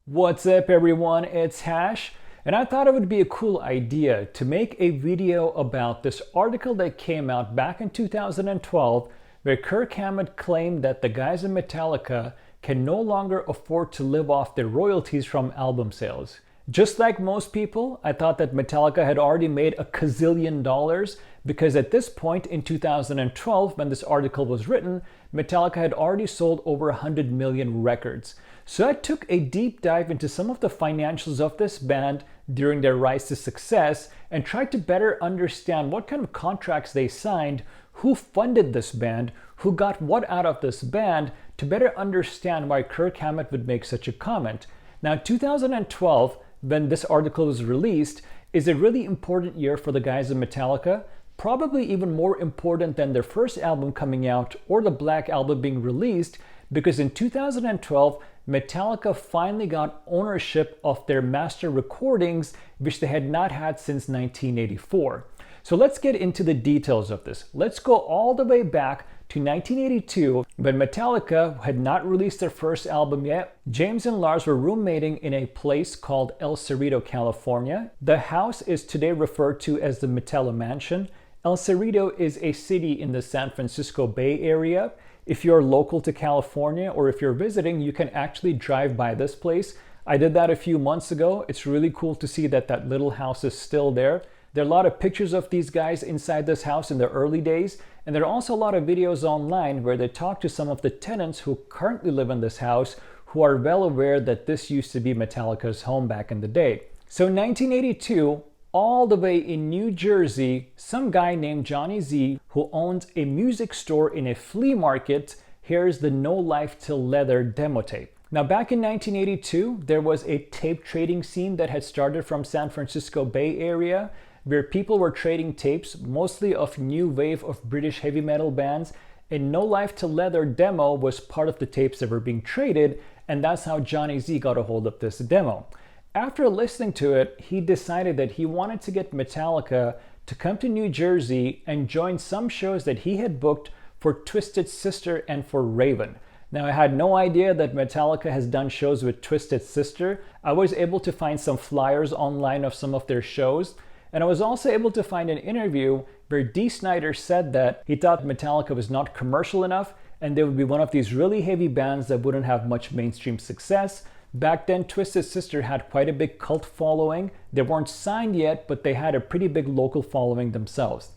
What's up everyone, it's Hash, and I thought it would be a cool idea to make a video about this article that came out back in 2012 where Kirk Hammet claimed that the guys in Metallica can no longer afford to live off their royalties from album sales. Just like most people, I thought that Metallica had already made a gazillion dollars because at this point in 2012, when this article was written, Metallica had already sold over 100 million records. So I took a deep dive into some of the financials of this band during their rise to success and tried to better understand what kind of contracts they signed, who funded this band, who got what out of this band, to better understand why Kirk Hammett would make such a comment. Now, 2012, when this article was released, is a really important year for the guys in Metallica, probably even more important than their first album coming out or the Black Album being released, because in 2012, Metallica finally got ownership of their master recordings, which they had not had since 1984. So let's get into the details of this. Let's go all the way back to 1982, when Metallica had not released their first album yet. James and Lars were roommating in a place called El Cerrito, California. The house is today referred to as the Metalla Mansion. El Cerrito is a city in the San Francisco Bay Area. If you're local to California or if you're visiting, you can actually drive by this place. I did that a few months ago. It's really cool to see that that little house is still there. There are a lot of pictures of these guys inside this house in the early days, and there are also a lot of videos online where they talk to some of the tenants who currently live in this house, who are well aware that this used to be Metallica's home back in the day. So in 1982, all the way in New Jersey, some guy named Johnny Z, who owns a music store in a flea market, hears the No Life Till Leather demo tape. Now, back in 1982, there was a tape trading scene that had started from San Francisco Bay Area, where people were trading tapes, mostly of new wave of British heavy metal bands, and No Life Till Leather demo was part of the tapes that were being traded, and that's how Johnny Z got a hold of this demo. After listening to it, he decided that he wanted to get Metallica to come to New Jersey and join some shows that he had booked for Twisted Sister and for Raven. Now, I had no idea that Metallica has done shows with Twisted Sister. I was able to find some flyers online of some of their shows, and I was also able to find an interview where Dee Snider said that he thought Metallica was not commercial enough and they would be one of these really heavy bands that wouldn't have much mainstream success. Back then, Twisted Sister had quite a big cult following. They weren't signed yet, but they had a pretty big local following themselves.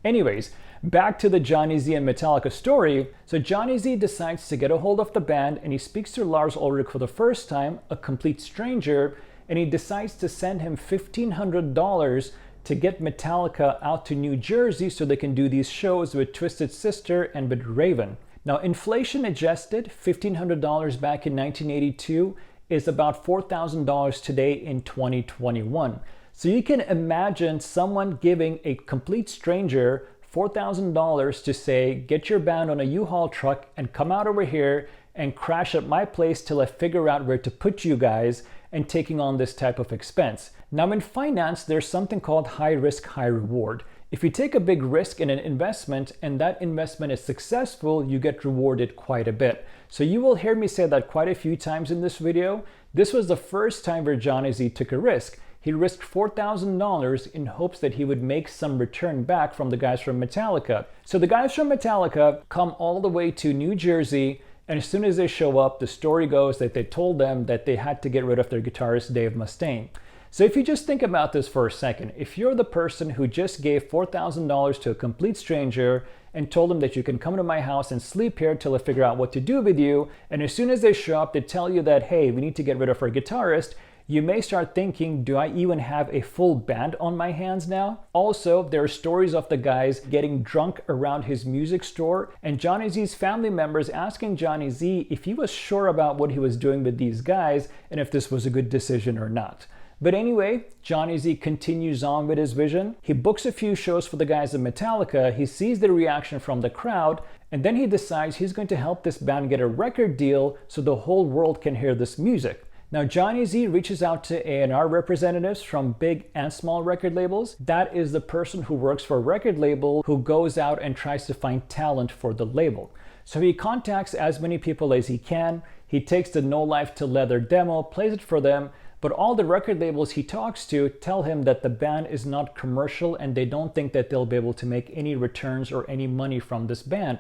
Anyways, back to the Johnny Z and Metallica story. So Johnny Z decides to get a hold of the band and he speaks to Lars Ulrich for the first time, a complete stranger, and he decides to send him $1,500 to get Metallica out to New Jersey so they can do these shows with Twisted Sister and with Raven. Now, inflation adjusted, $1,500 back in 1982 is about $4,000 today in 2021. So you can imagine someone giving a complete stranger $4,000 to say, get your band on a U-Haul truck and come out over here and crash at my place till I figure out where to put you guys, and taking on this type of expense. Now, in finance, there's something called high risk, high reward. If you take a big risk in an investment and that investment is successful, you get rewarded quite a bit. So you will hear me say that quite a few times in this video. This was the first time where Johnny Z took a risk. He risked $4,000 in hopes that he would make some return back from the guys from Metallica. So the guys from Metallica come all the way to New Jersey, and as soon as they show up, the story goes that they told them that they had to get rid of their guitarist, Dave Mustaine. So if you just think about this for a second, if you're the person who just gave $4,000 to a complete stranger and told them that you can come to my house and sleep here till I figure out what to do with you, and as soon as they show up, they tell you that, hey, we need to get rid of our guitarist, you may start thinking, do I even have a full band on my hands now? Also, there are stories of the guys getting drunk around his music store and Johnny Z's family members asking Johnny Z if he was sure about what he was doing with these guys and if this was a good decision or not. But anyway, Johnny Z continues on with his vision. He books a few shows for the guys in Metallica, he sees the reaction from the crowd, and then he decides he's going to help this band get a record deal so the whole world can hear this music. Now, Johnny Z reaches out to A&R representatives from big and small record labels. That is the person who works for a record label who goes out and tries to find talent for the label. So he contacts as many people as he can. He takes the No Life to Leather demo, plays it for them, but all the record labels he talks to tell him that the band is not commercial and they don't think that they'll be able to make any returns or any money from this band.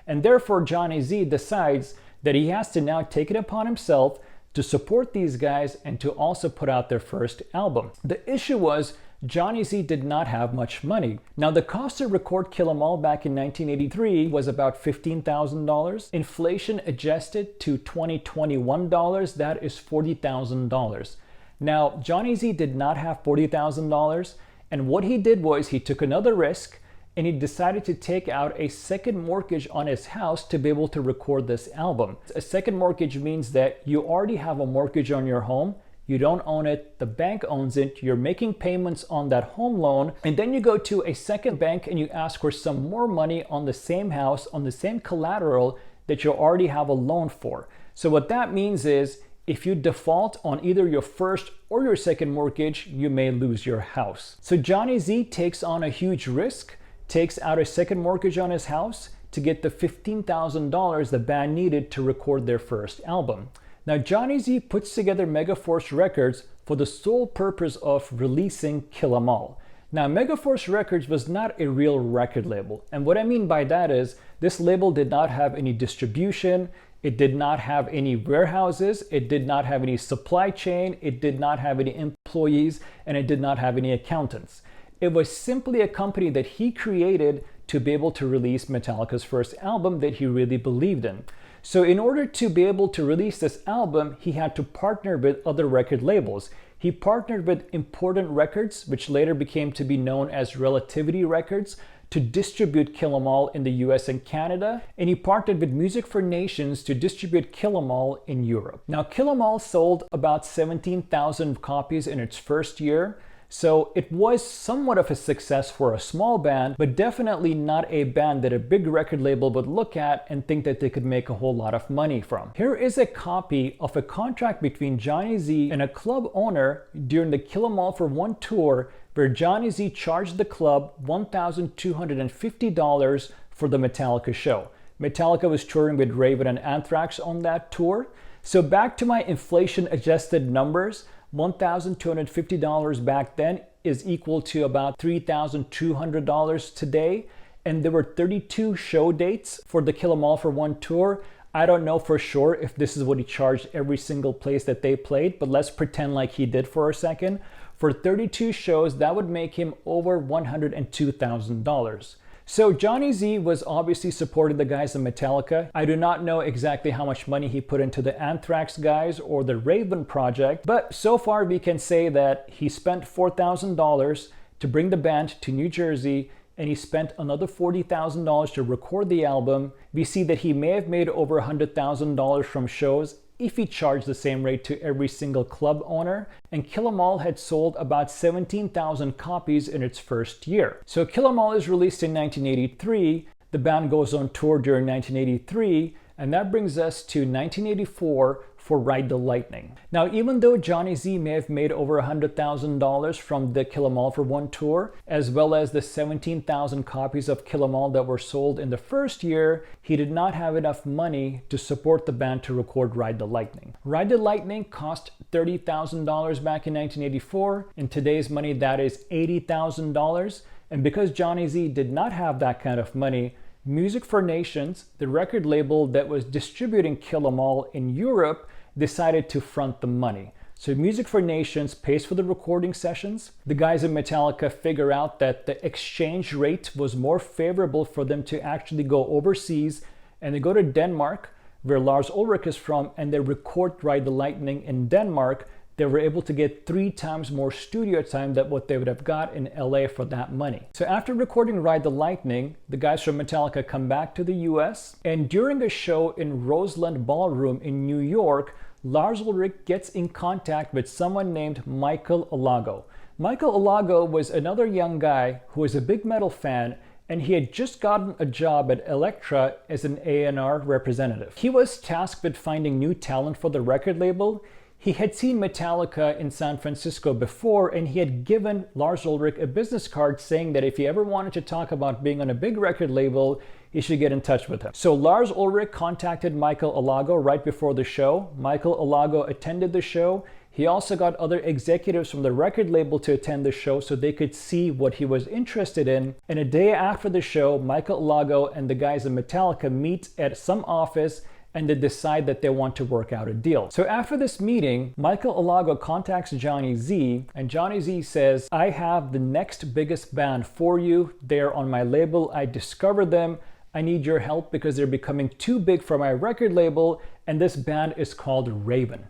And therefore Johnny Z decides that he has to now take it upon himself to support these guys and to also put out their first album. The issue was Johnny Z did not have much money. Now, the cost to record Kill 'Em All back in 1983 was about $15,000. Inflation adjusted to 2021 dollars, that is $40,000. Now, Johnny Z did not have $40,000, and what he did was he took another risk and he decided to take out a second mortgage on his house to be able to record this album. A second mortgage means that you already have a mortgage on your home. You don't own it, the bank owns it, you're making payments on that home loan, and then you go to a second bank and you ask for some more money on the same house, on the same collateral that you already have a loan for. So what that means is, if you default on either your first or your second mortgage, you may lose your house. So Johnny Z takes on a huge risk, takes out a second mortgage on his house to get the $15,000 the band needed to record their first album. Now, Johnny Z puts together Megaforce Records for the sole purpose of releasing Kill 'Em All. Now, Megaforce Records was not a real record label. And what I mean by that is, this label did not have any distribution, it did not have any warehouses, it did not have any supply chain, it did not have any employees, and it did not have any accountants. It was simply a company that he created to be able to release Metallica's first album that he really believed in. So in order to be able to release this album, he had to partner with other record labels. He partnered with Important Records, which later became to be known as Relativity Records, to distribute Kill 'Em All in the US and Canada, and he partnered with Music for Nations to distribute Kill 'Em All in Europe. Now, Kill 'Em All sold about 17,000 copies in its first year, so it was somewhat of a success for a small band, but definitely not a band that a big record label would look at and think that they could make a whole lot of money from. Here is a copy of a contract between Johnny Z and a club owner during the Kill 'Em All for One tour, where Johnny Z charged the club $1,250 for the Metallica show. Metallica was touring with Raven and Anthrax on that tour. So back to my inflation-adjusted numbers, $1,250 back then is equal to about $3,200 today. And there were 32 show dates for the Kill 'Em All for One tour. I don't know for sure if this is what he charged every single place that they played, but let's pretend like he did for a second. For 32 shows, that would make him over $102,000. So Johnny Z was obviously supporting the guys in Metallica. I do not know exactly how much money he put into the Anthrax guys or the Raven project, but so far we can say that he spent $4,000 to bring the band to New Jersey, and he spent another $40,000 to record the album. We see that he may have made over $100,000 from shows if he charged the same rate to every single club owner, and Kill 'Em All had sold about 17,000 copies in its first year. So Kill 'Em All is released in 1983, the band goes on tour during 1983, and that brings us to 1984 for Ride the Lightning. Now, even though Johnny Z may have made over $100,000 from the Kill 'Em All for One tour, as well as the 17,000 copies of Kill 'Em All that were sold in the first year, he did not have enough money to support the band to record Ride the Lightning. Ride the Lightning cost $30,000 back in 1984. In today's money, that is $80,000. And because Johnny Z did not have that kind of money, Music for Nations, the record label that was distributing Kill 'Em All in Europe, decided to front the money. So Music for Nations pays for the recording sessions. The guys in Metallica figure out that the exchange rate was more favorable for them to actually go overseas, and they go to Denmark, where Lars Ulrich is from, and they record Ride the Lightning in Denmark. They were able to get 3 times more studio time than what they would have got in LA for that money. So after recording Ride the Lightning, the guys from Metallica come back to the US, and during a show in Roseland Ballroom in New York, Lars Ulrich gets in contact with someone named Michael Alago. Michael Alago was another young guy who was a big metal fan, and he had just gotten a job at Elektra as an A&R representative. He was tasked with finding new talent for the record label. He had seen Metallica in San Francisco before, and he had given Lars Ulrich a business card saying that if he ever wanted to talk about being on a big record label, he should get in touch with him. So Lars Ulrich contacted Michael Alago right before the show. Michael Alago attended the show. He also got other executives from the record label to attend the show so they could see what he was interested in. And a day after the show, Michael Alago and the guys in Metallica meet at some office and they decide that they want to work out a deal. So after this meeting, Michael Alago contacts Johnny Z, and Johnny Z says, I have the next biggest band for you. They're on my label. I discovered them. I need your help because they're becoming too big for my record label, and this band is called Raven.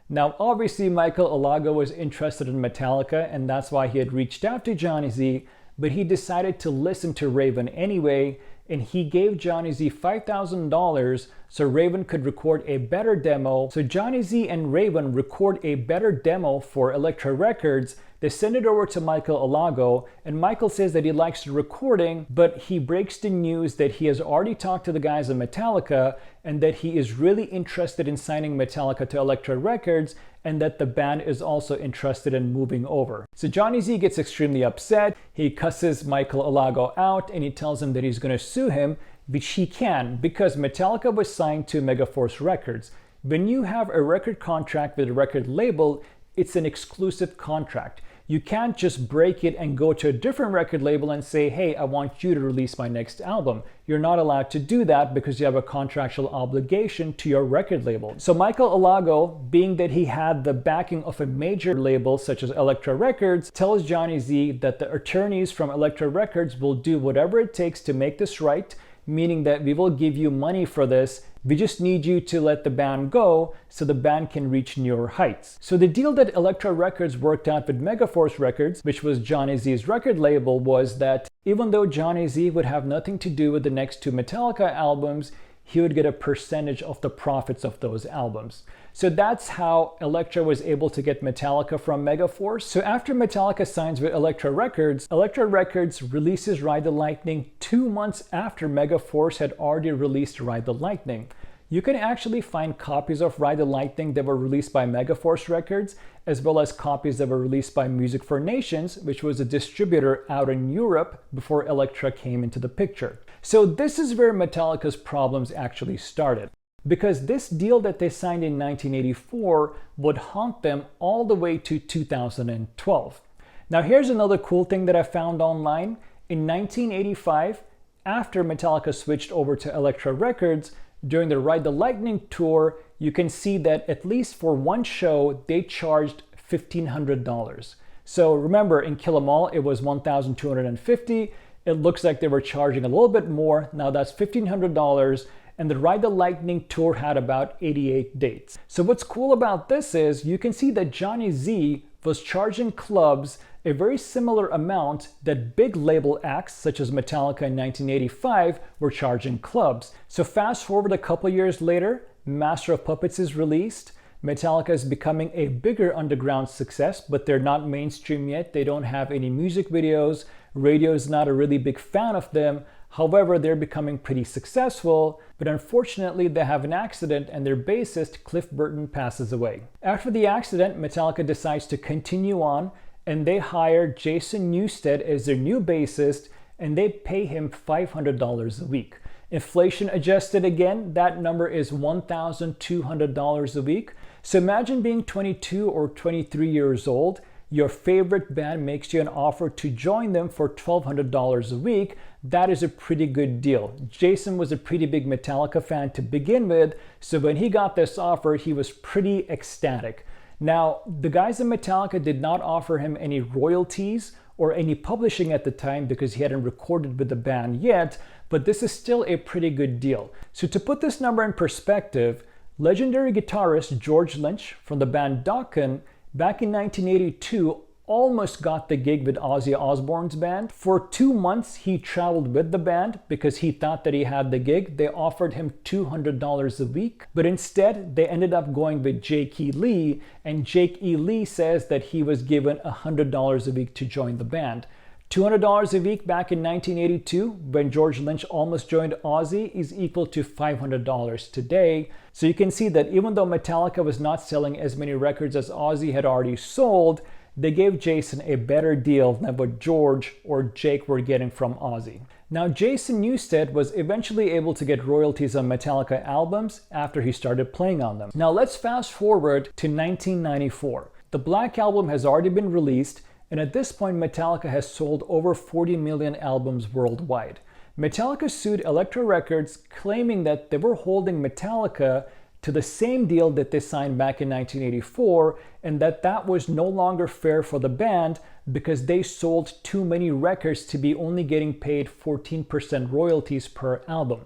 Now, obviously, Michael Alago was interested in Metallica, and that's why he had reached out to Johnny Z, but he decided to listen to Raven anyway, and he gave Johnny Z $5,000 so Raven could record a better demo. So Johnny Z and Raven record a better demo for Elektra Records. They send it over to Michael Alago, and Michael says that he likes the recording, but he breaks the news that he has already talked to the guys at Metallica and that he is really interested in signing Metallica to Elektra Records, and that the band is also interested in moving over. So Johnny Z gets extremely upset. He cusses Michael Alago out and he tells him that he's going to sue him, which he can because Metallica was signed to Megaforce Records. When you have a record contract with a record label, it's an exclusive contract. You can't just break it and go to a different record label and say, hey, I want you to release my next album. You're not allowed to do that because you have a contractual obligation to your record label. So Michael Alago, being that he had the backing of a major label such as Elektra Records, tells Johnny Z that the attorneys from Elektra Records will do whatever it takes to make this right, meaning that we will give you money for this. We just need you to let the band go so the band can reach newer heights. So the deal that Elektra Records worked out with Megaforce Records, which was Johnny Z's record label, was that even though Johnny Z would have nothing to do with the next two Metallica albums, he would get a percentage of the profits of those albums. So that's how Elektra was able to get Metallica from Megaforce. So after Metallica signs with Elektra Records releases Ride the Lightning 2 months after Megaforce had already released Ride the Lightning. You can actually find copies of Ride the Lightning that were released by Megaforce Records, as well as copies that were released by Music for Nations, which was a distributor out in Europe before Elektra came into the picture. So this is where Metallica's problems actually started, because this deal that they signed in 1984 would haunt them all the way to 2012. Now here's another cool thing that I found online. In 1985, after Metallica switched over to Elektra Records, during the Ride the Lightning tour, you can see that at least for one show, they charged $1,500. So remember, in Kill 'Em All, it was $1,250. It looks like they were charging a little bit more. Now that's $1,500. And the Ride the Lightning tour had about 88 dates. So what's cool about this is you can see that Johnny Z was charging clubs a very similar amount that big label acts such as Metallica in 1985 were charging clubs. So fast forward a couple years later, Master of Puppets is released. Metallica is becoming a bigger underground success, but they're not mainstream yet. They don't have any music videos. Radio is not a really big fan of them. However, they're becoming pretty successful, but unfortunately they have an accident and their bassist, Cliff Burton, passes away. After the accident, Metallica decides to continue on, and they hire Jason Newsted as their new bassist, and they pay him $500 a week. Inflation adjusted again, that number is $1,200 a week. So imagine being 22 or 23 years old. Your favorite band makes you an offer to join them for $1,200 a week. That is a pretty good deal. Jason was a pretty big Metallica fan to begin with, so when he got this offer, he was pretty ecstatic. Now, the guys in Metallica did not offer him any royalties or any publishing at the time because he hadn't recorded with the band yet, but this is still a pretty good deal. So to put this number in perspective, legendary guitarist George Lynch from the band Dokken back in 1982 almost got the gig with Ozzy Osbourne's band. For 2 months, he traveled with the band because he thought that he had the gig. They offered him $200 a week, but instead they ended up going with Jake E. Lee, and Jake E. Lee says that he was given $100 a week to join the band. $200 a week back in 1982, when George Lynch almost joined Ozzy, is equal to $500 today. So you can see that even though Metallica was not selling as many records as Ozzy had already sold, they gave Jason a better deal than what George or Jake were getting from Ozzy. Now, Jason Newsted was eventually able to get royalties on Metallica albums after he started playing on them. Now, let's fast forward to 1994. The Black Album has already been released, and at this point, Metallica has sold over 40 million albums worldwide. Metallica sued Elektra Records, claiming that they were holding Metallica to the same deal that they signed back in 1984, and that was no longer fair for the band because they sold too many records to be only getting paid 14% royalties per album.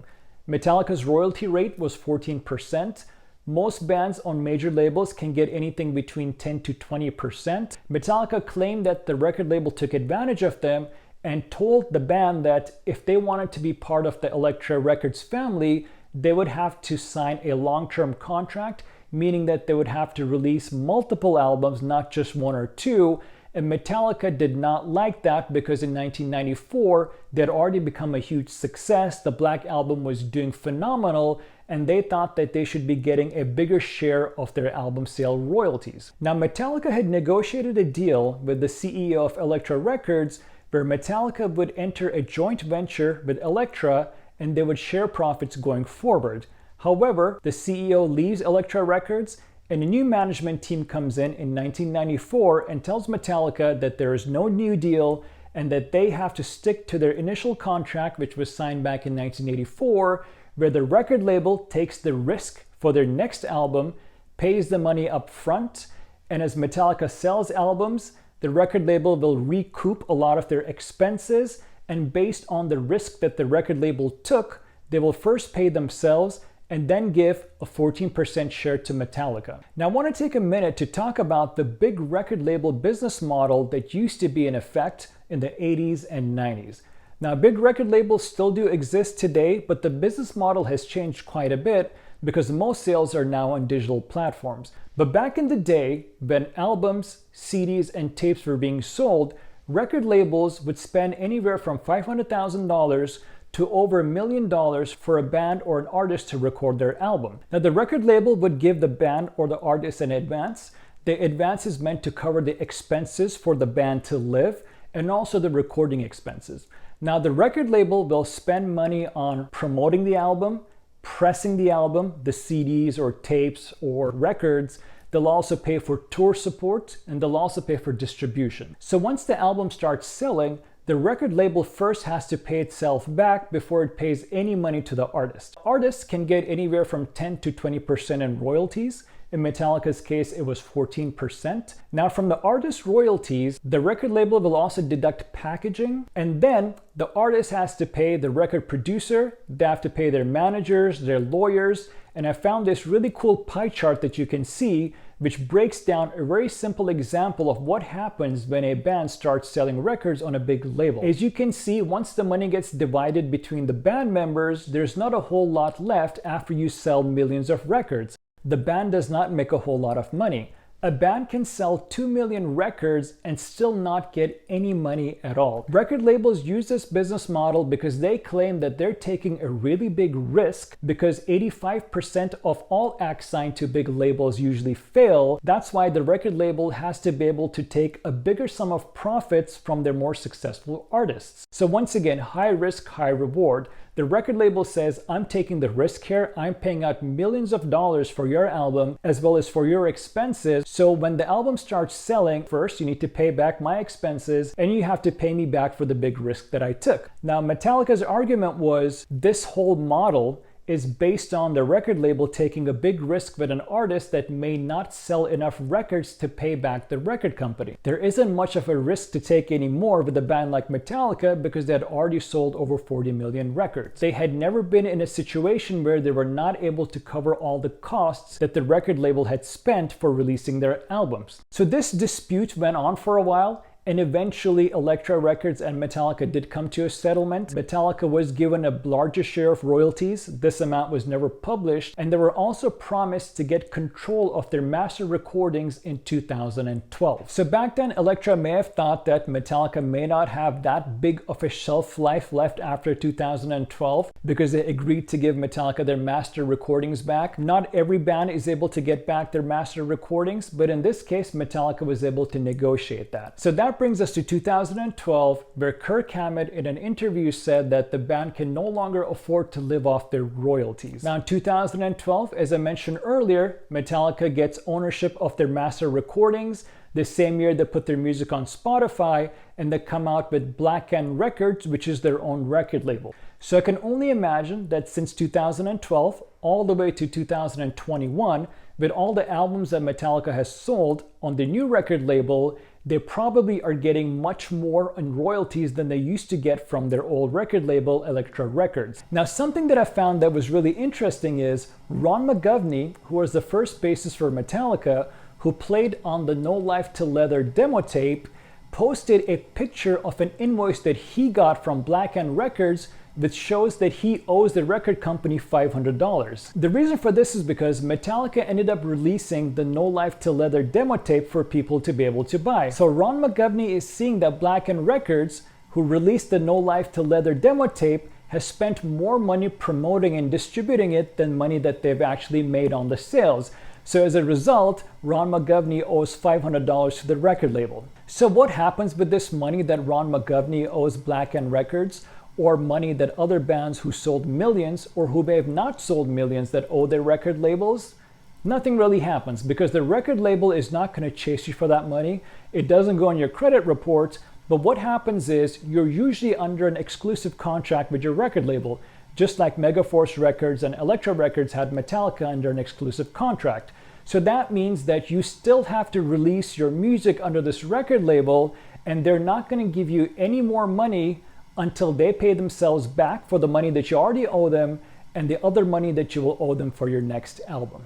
Metallica's royalty rate was 14%. Most bands on major labels can get anything between 10 to 20%. Metallica claimed that the record label took advantage of them and told the band that if they wanted to be part of the Elektra Records family, they would have to sign a long-term contract, meaning that they would have to release multiple albums, not just one or two. And Metallica did not like that because in 1994, they had already become a huge success. The Black Album was doing phenomenal, and they thought that they should be getting a bigger share of their album sale royalties. Now, Metallica had negotiated a deal with the CEO of Elektra Records where Metallica would enter a joint venture with Elektra and they would share profits going forward. However, the CEO leaves Elektra Records and a new management team comes in 1994 and tells Metallica that there is no new deal and that they have to stick to their initial contract, which was signed back in 1984, where the record label takes the risk for their next album, pays the money up front, and as Metallica sells albums, the record label will recoup a lot of their expenses, and based on the risk that the record label took, they will first pay themselves and then give a 14% share to Metallica. Now, I want to take a minute to talk about the big record label business model that used to be in effect in the 80s and 90s. Now, big record labels still do exist today, but the business model has changed quite a bit because most sales are now on digital platforms. But back in the day, when albums, CDs, and tapes were being sold, record labels would spend anywhere from $500,000 to over $1 million for a band or an artist to record their album. Now, the record label would give the band or the artist an advance. The advance is meant to cover the expenses for the band to live and also the recording expenses. Now, the record label will spend money on promoting the album, pressing the album, the CDs or tapes or records. They'll also pay for tour support and they'll also pay for distribution. So once the album starts selling, the record label first has to pay itself back before it pays any money to the artist. Artists can get anywhere from 10 to 20% in royalties. In Metallica's case, it was 14%. Now, from the artist royalties, the record label will also deduct packaging, and then the artist has to pay the record producer, they have to pay their managers, their lawyers, and I found this really cool pie chart that you can see, which breaks down a very simple example of what happens when a band starts selling records on a big label. As you can see, once the money gets divided between the band members, there's not a whole lot left after you sell millions of records. The band does not make a whole lot of money. A band can sell 2 million records and still not get any money at all. Record labels use this business model because they claim that they're taking a really big risk because 85% of all acts signed to big labels usually fail. That's why the record label has to be able to take a bigger sum of profits from their more successful artists. So once again, high risk, high reward. The record label says, I'm taking the risk here, I'm paying out millions of dollars for your album as well as for your expenses. So when the album starts selling, first you need to pay back my expenses and you have to pay me back for the big risk that I took. Now, Metallica's argument was this whole model is based on the record label taking a big risk with an artist that may not sell enough records to pay back the record company. There isn't much of a risk to take anymore with a band like Metallica because they had already sold over 40 million records. They had never been in a situation where they were not able to cover all the costs that the record label had spent for releasing their albums. So this dispute went on for a while. And eventually, Elektra Records and Metallica did come to a settlement. Metallica was given a larger share of royalties. This amount was never published. And they were also promised to get control of their master recordings in 2012. So back then, Elektra may have thought that Metallica may not have that big of a shelf life left after 2012 because they agreed to give Metallica their master recordings back. Not every band is able to get back their master recordings, but in this case, Metallica was able to negotiate that. So that that brings us to 2012, where Kirk Hammet in an interview said that the band can no longer afford to live off their royalties. Now in 2012, as I mentioned earlier, Metallica gets ownership of their master recordings. The same year they put their music on Spotify, and they come out with Blackend Records, which is their own record label. So I can only imagine that since 2012 all the way to 2021, with all the albums that Metallica has sold on the new record label, they probably are getting much more in royalties than they used to get from their old record label, Elektra Records. Now, something that I found that was really interesting is Ron McGovney, who was the first bassist for Metallica, who played on the No Life Till Leather demo tape, posted a picture of an invoice that he got from Blackend Records, which shows that he owes the record company $500. The reason for this is because Metallica ended up releasing the No Life Till Leather demo tape for people to be able to buy. So Ron McGovney is seeing that Blackend Records, who released the No Life Till Leather demo tape, has spent more money promoting and distributing it than money that they've actually made on the sales. So as a result, Ron McGovney owes $500 to the record label. So what happens with this money that Ron McGovney owes Blackend Records, or money that other bands who sold millions or who may have not sold millions that owe their record labels? Nothing really happens, because the record label is not going to chase you for that money. It doesn't go on your credit reports, but what happens is you're usually under an exclusive contract with your record label, just like Megaforce Records and Elektra Records had Metallica under an exclusive contract. So that means that you still have to release your music under this record label, and they're not going to give you any more money until they pay themselves back for the money that you already owe them and the other money that you will owe them for your next album.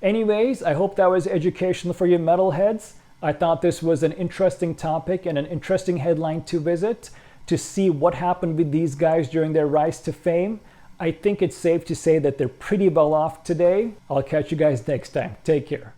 Anyways, I hope that was educational for you metalheads. I thought this was an interesting topic and an interesting headline to visit, to see what happened with these guys during their rise to fame. I think it's safe to say that they're pretty well off today. I'll catch you guys next time. Take care.